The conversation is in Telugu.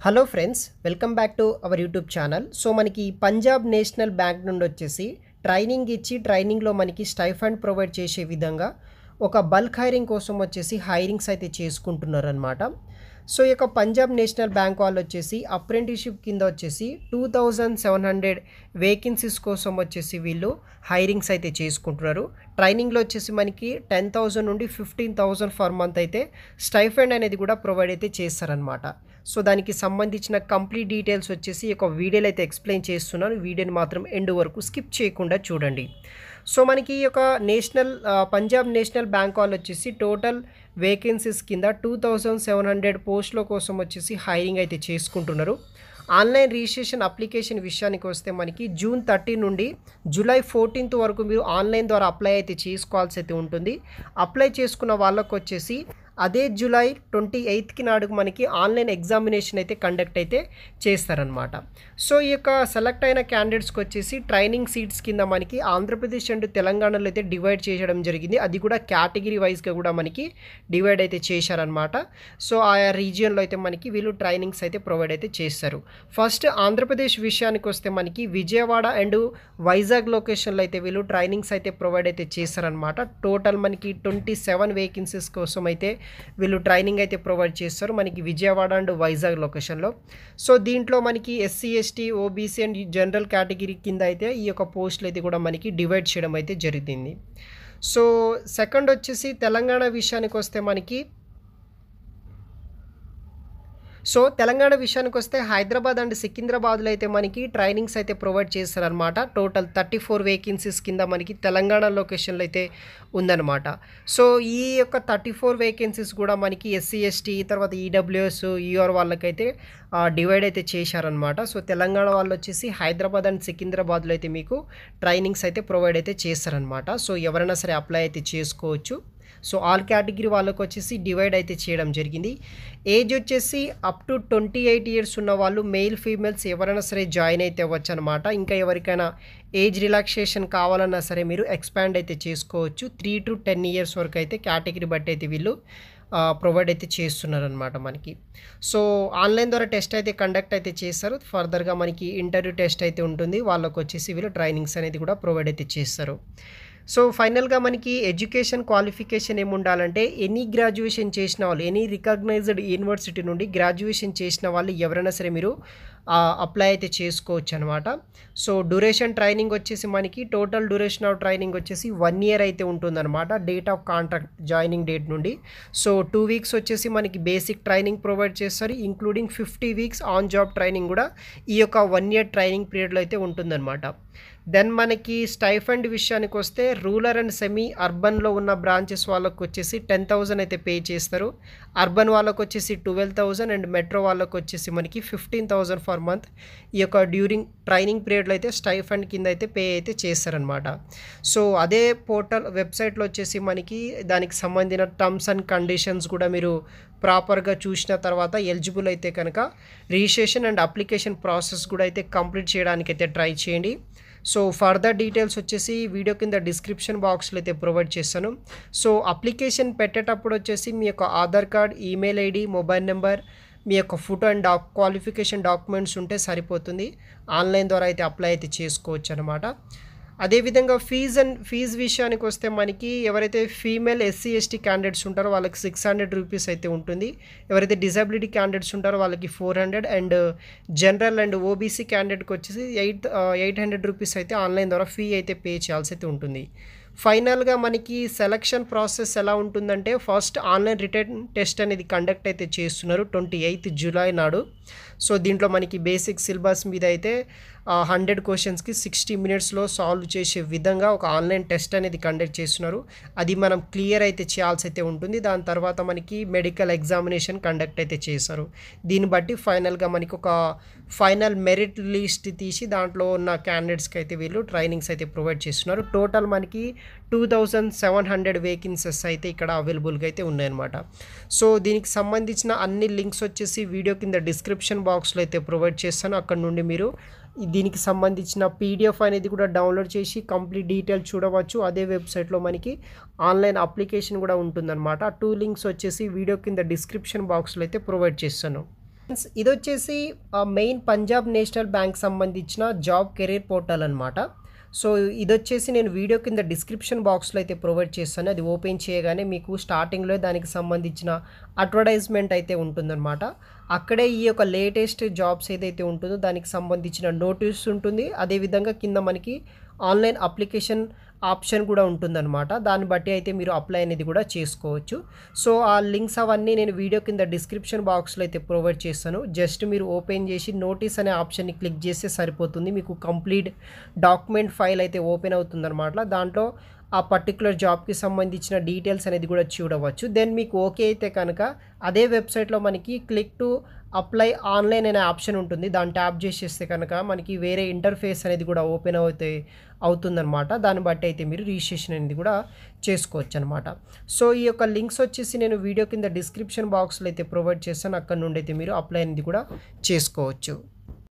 Hello friends, welcome back to our YouTube channel. So మనకి పంజాబ్ నేషనల్ బ్యాంక్ నుండి వచ్చేసి ట్రైనింగ్ ఇచ్చి ట్రైనింగ్లో మనకి స్టైఫండ్ ప్రొవైడ్ చేసే విధంగా ఒక బల్క్ హైరింగ్ కోసం వచ్చేసి హైరింగ్స్ అయితే చేసుకుంటున్నారు అనమాట. సో ఈ యొక్క పంజాబ్ నేషనల్ బ్యాంక్ వాళ్ళు వచ్చేసి అప్రెంటిస్షిప్ కింద వచ్చేసి 2700 వేకెన్సీస్ కోసం వచ్చేసి వీళ్ళు హైరింగ్స్ అయితే చేసుకుంటున్నారు. ట్రైనింగ్లో వచ్చేసి మనకి 10,000 నుండి 15,000 ఫర్ మంత్ అయితే స్టైఫండ్ అనేది కూడా ప్రొవైడ్ అయితే చేస్తారనమాట. సో దానికి సంబంధించిన కంప్లీట్ డీటెయిల్స్ వచ్చేసి ఒక వీడియోలో అయితే ఎక్స్ప్లెయిన్ చేస్తున్నాను. వీడియోని మాత్రం ఎండ్ వరకు స్కిప్ చేయకుండా చూడండి. సో మనకి ఈ యొక్క పంజాబ్ నేషనల్ బ్యాంక్ వాళ్ళు వచ్చేసి టోటల్ వేకెన్సీస్ కింద 2700 పోస్టుల కోసం వచ్చేసి హైరింగ్ అయితే చేసుకుంటున్నారు. ఆన్లైన్ రిజిస్ట్రేషన్ అప్లికేషన్ విషయానికి వస్తే మనకి జూన్ 30 నుండి జూలై 14 వరకు మీరు ఆన్లైన్ ద్వారా అప్లై అయితే చేసుకోవాల్సి అయితే ఉంటుంది. అప్లై చేసుకున్న వాళ్ళకు వచ్చేసి అదే జూలై 28కి నాడుకు మనకి ఆన్లైన్ ఎగ్జామినేషన్ అయితే కండక్ట్ అయితే చేస్తారనమాట. సో ఈ యొక్క సెలెక్ట్ అయిన క్యాండిడేట్స్కి వచ్చేసి ట్రైనింగ్ సీట్స్ కింద మనకి ఆంధ్రప్రదేశ్ అండ్ తెలంగాణలో అయితే డివైడ్ చేయడం జరిగింది. అది కూడా కేటగిరీ వైజ్గా కూడా మనకి డివైడ్ అయితే చేశారనమాట. సో ఆయా రీజియన్లో అయితే మనకి వీళ్ళు ట్రైనింగ్స్ అయితే ప్రొవైడ్ అయితే చేస్తారు. ఫస్ట్ ఆంధ్రప్రదేశ్ విషయానికి వస్తే మనకి విజయవాడ అండ్ వైజాగ్ లొకేషన్లో అయితే వీళ్ళు ట్రైనింగ్స్ అయితే ప్రొవైడ్ అయితే చేస్తారనమాట. టోటల్ మనకి 27 వేకెన్సీస్ కోసం అయితే వీళ్ళు ట్రైనింగ్ అయితే ప్రొవైడ్ చేస్తారు మనకి విజయవాడ అండ్ వైజాగ్ లొకేషన్లో. సో దీంట్లో మనకి SC ST OBC and general category కింద అయితే ఈ యొక్క పోస్టులు అయితే కూడా మనకి డివైడ్ చేయడం అయితే జరిగింది. సో సెకండ్ వచ్చేసి తెలంగాణ విషయానికి వస్తే మనకి తెలంగాణ విషయానికి వస్తే హైదరాబాద్ అండ్ సికింద్రాబాద్లో అయితే మనకి ట్రైనింగ్స్ అయితే ప్రొవైడ్ చేస్తారనమాట. టోటల్ 34 వేకెన్సీస్ కింద మనకి తెలంగాణ లొకేషన్లో అయితే ఉందన్నమాట. సో ఈ యొక్క 34 వేకెన్సీస్ కూడా మనకి ఎస్సీ ఎస్టీ తర్వాత ఈడబ్ల్యూఎస్ యూఆర్ వాళ్ళకైతే డివైడ్ అయితే చేశారనమాట. సో తెలంగాణ వాళ్ళు వచ్చేసి హైదరాబాద్ అండ్ సికింద్రాబాద్లో అయితే మీకు ట్రైనింగ్స్ అయితే ప్రొవైడ్ అయితే చేస్తారనమాట. సో ఎవరైనా సరే అప్లై అయితే చేసుకోవచ్చు. సో ఆల్ కేటగిరీ వాళ్ళకు వచ్చేసి డివైడ్ అయితే చేయడం జరిగింది. ఏజ్ వచ్చేసి అప్ టు 28 ఇయర్స్ ఉన్న వాళ్ళు మెయిల్ ఫీమేల్స్ ఎవరైనా సరే జాయిన్ అయితే అవ్వచ్చు అనమాట. ఇంకా ఎవరికైనా ఏజ్ రిలాక్సేషన్ కావాలన్నా సరే మీరు ఎక్స్పాండ్ అయితే చేసుకోవచ్చు. 3 to 10 ఇయర్స్ వరకు అయితే కేటగిరీ బట్టి అయితే వీళ్ళు ప్రొవైడ్ అయితే చేస్తున్నారనమాట మనకి. సో ఆన్లైన్ ద్వారా టెస్ట్ అయితే కండక్ట్ అయితే చేస్తారు. ఫర్దర్గా మనకి ఇంటర్వ్యూ టెస్ట్ అయితే ఉంటుంది. వాళ్ళకు వచ్చేసి వీళ్ళు ట్రైనింగ్స్ అనేది కూడా ప్రొవైడ్ అయితే చేస్తారు. సో ఫైనల్గా మనకి ఎడ్యుకేషన్ క్వాలిఫికేషన్ ఏముండాలంటే ఎనీ గ్రాడ్యుయేషన్ చేసిన వాళ్ళు ఎనీ రికగ్నైజ్డ్ యూనివర్సిటీ నుండి గ్రాడ్యుయేషన్ చేసిన వాళ్ళు ఎవరైనా సరే మీరు అప్లై అయితే చేసుకోవచ్చు అనమాట. సో డ్యూరేషన్ ట్రైనింగ్ వచ్చేసి మనకి టోటల్ డ్యూరేషన్ ఆఫ్ ట్రైనింగ్ వచ్చేసి 1 year అయితే ఉంటుందన్నమాట date of contract joining date నుండి. సో 2 weeks వచ్చేసి మనకి బేసిక్ ట్రైనింగ్ ప్రొవైడ్ చేస్తారు. Including 50 weeks on job training కూడా ఈ యొక్క 1 year ట్రైనింగ్ పీరియడ్లో అయితే ఉంటుందన్నమాట. దెన్ మనకి స్టైఫండ్ విషయానికి వస్తే రూరల్ అండ్ సెమీ అర్బన్లో ఉన్న బ్రాంచెస్ వాళ్ళకు వచ్చేసి 10,000 అయితే పే చేస్తారు. అర్బన్ వాళ్ళకు వచ్చేసి 12,000 అండ్ మెట్రో వాళ్ళకు వచ్చేసి మనకి 15,000 ఫర్ మంత్ ఈ యొక్క డ్యూరింగ్ ట్రైనింగ్ పీరియడ్లో అయితే స్టైఫండ్ కింద అయితే పే అయితే చేస్తారనమాట. సో అదే పోర్టల్ వెబ్సైట్లో వచ్చేసి మనకి దానికి సంబంధించిన టర్మ్స్ అండ్ కండిషన్స్ కూడా మీరు ప్రాపర్గా చూసిన తర్వాత ఎలిజిబుల్ అయితే కనుక రిజిస్ట్రేషన్ అండ్ అప్లికేషన్ ప్రాసెస్ కూడా అయితే కంప్లీట్ చేయడానికి అయితే ట్రై చేయండి. సో ఫర్దర్ డీటెయిల్స్ వచ్చేసి వీడియో కింద డిస్క్రిప్షన్ బాక్స్లో అయితే ప్రొవైడ్ చేస్తాను. సో అప్లికేషన్ పెట్టేటప్పుడు వచ్చేసి మీ యొక్క Aadhaar card, email ID, mobile number, మీ యొక్క ఫోటో అండ్ క్వాలిఫికేషన్ డాక్యుమెంట్స్ ఉంటే సరిపోతుంది. ఆన్లైన్ ద్వారా అయితే అప్లై అయితే చేసుకోవచ్చు అనమాట. అదేవిధంగా ఫీజు విషయానికి వస్తే మనకి ఎవరైతే ఫీమేల్ ఎస్సీ ఎస్టీ క్యాండిడేట్స్ ఉంటారో వాళ్ళకి 600 రూపీస్ అయితే ఉంటుంది. ఎవరైతే డిజబిలిటీ క్యాండిడేట్స్ ఉంటారో వాళ్ళకి 400 అండ్ జనరల్ అండ్ ఓబీసీ క్యాండిడేట్కి వచ్చేసి 800 రూపీస్ అయితే ఆన్లైన్ ద్వారా ఫీ అయితే పే చేయాల్సి అయితే ఉంటుంది. ఫైనల్గా మనకి సెలక్షన్ ప్రాసెస్ ఎలా ఉంటుందంటే ఫస్ట్ ఆన్లైన్ రిటర్న్ టెస్ట్ అనేది కండక్ట్ అయితే చేస్తున్నారు 28 జూలై నాడు. సో దీంట్లో మనకి బేసిక్ సిలబస్ మీద అయితే 100 క్వశ్చన్స్కి 60 minutesలో సాల్వ్ చేసే విధంగా ఒక ఆన్లైన్ టెస్ట్ అనేది కండక్ట్ చేస్తున్నారు. అది మనం క్లియర్ అయితే చేయాల్సి అయితే ఉంటుంది. దాని తర్వాత మనకి మెడికల్ ఎగ్జామినేషన్ కండక్ట్ అయితే చేస్తారు. దీన్ని బట్టి ఫైనల్గా మనకి ఒక ఫైనల్ మెరిట్ లిస్ట్ తీసి దాంట్లో ఉన్న క్యాండిడేట్స్కి అయితే వీళ్ళు ట్రైనింగ్స్ అయితే ప్రొవైడ్ చేస్తున్నారు. టోటల్ మనకి 2700 వేకెన్సీస్ అయితే ఇక్కడ అవైలబుల్గా అయితే ఉన్నాయన్నమాట. సో దీనికి సంబంధించిన అన్ని లింక్స్ వచ్చేసి వీడియో కింద డిస్క్రిప్షన్ బాక్స్లో అయితే ప్రొవైడ్ చేస్తాను. అక్కడ నుండి మీరు దీనికి సంబంధించిన పీడిఎఫ్ అనేది కూడా డౌన్లోడ్ చేసి కంప్లీట్ డీటెయిల్ చూడవచ్చు. అదే వెబ్సైట్లో మనకి ఆన్లైన్ అప్లికేషన్ కూడా ఉంటుందన్నమాట. 2 లింక్స్ వచ్చేసి వీడియో కింద డిస్క్రిప్షన్ బాక్స్లో అయితే ప్రొవైడ్ చేస్తాను. ఇదొచ్చేసి మెయిన్ పంజాబ్ నేషనల్ బ్యాంక్ సంబంధించిన జాబ్ కెరీర్ పోర్టల్ అనమాట. సో ఇదొచ్చేసి నేను వీడియో కింద డిస్క్రిప్షన్ బాక్స్లో అయితే ప్రొవైడ్ చేస్తాను. అది ఓపెన్ చేయగానే మీకు స్టార్టింగ్లో దానికి సంబంధించిన అడ్వర్టైజ్మెంట్ అయితే ఉంటుందన్నమాట. అక్కడే ఈ యొక్క లేటెస్ట్ జాబ్స్ ఏదైతే ఉంటుందో దానికి సంబంధించిన నోటీస్ ఉంటుంది. అదేవిధంగా కింద మనకి ఆన్లైన్ అప్లికేషన్ ఆప్షన్ కూడా ఉంటుందన్నమాట. దాన్ని బట్టి అయితే మీరు అప్లై అనేది కూడా చేసుకోవచ్చు. సో ఆ లింక్స్ అవన్నీ నేను వీడియో కింద డిస్క్రిప్షన్ బాక్స్లో అయితే ప్రొవైడ్ చేస్తాను. జస్ట్ మీరు ఓపెన్ చేసి నోటీస్ అనే ఆప్షన్ని క్లిక్ చేస్తే సరిపోతుంది. మీకు కంప్లీట్ డాక్యుమెంట్ ఫైల్ అయితే ఓపెన్ అవుతుందన్నమాట. దాంట్లో ఆ పర్టిక్యులర్ జాబ్కి సంబంధించిన డీటెయిల్స్ అనేది కూడా చూడవచ్చు. దెన్ మీకు ఓకే అయితే కనుక అదే వెబ్సైట్లో మనకి క్లిక్ టు అప్లై ఆన్లైన్ అనే ఆప్షన్ ఉంటుంది. దాన్ని ట్యాప్ చేసేస్తే కనుక మనకి వేరే ఇంటర్ఫేస్ అనేది కూడా ఓపెన్ అవుతుందన్నమాట. దాన్ని బట్టి అయితే మీరు రిజిస్ట్రేషన్ అనేది కూడా చేసుకోవచ్చు అనమాట. సో ఈ యొక్క లింక్స్ వచ్చేసి నేను వీడియో కింద డిస్క్రిప్షన్ బాక్స్లో అయితే ప్రొవైడ్ చేస్తాను. అక్కడ నుండి అయితే మీరు అప్లై అనేది కూడా చేసుకోవచ్చు.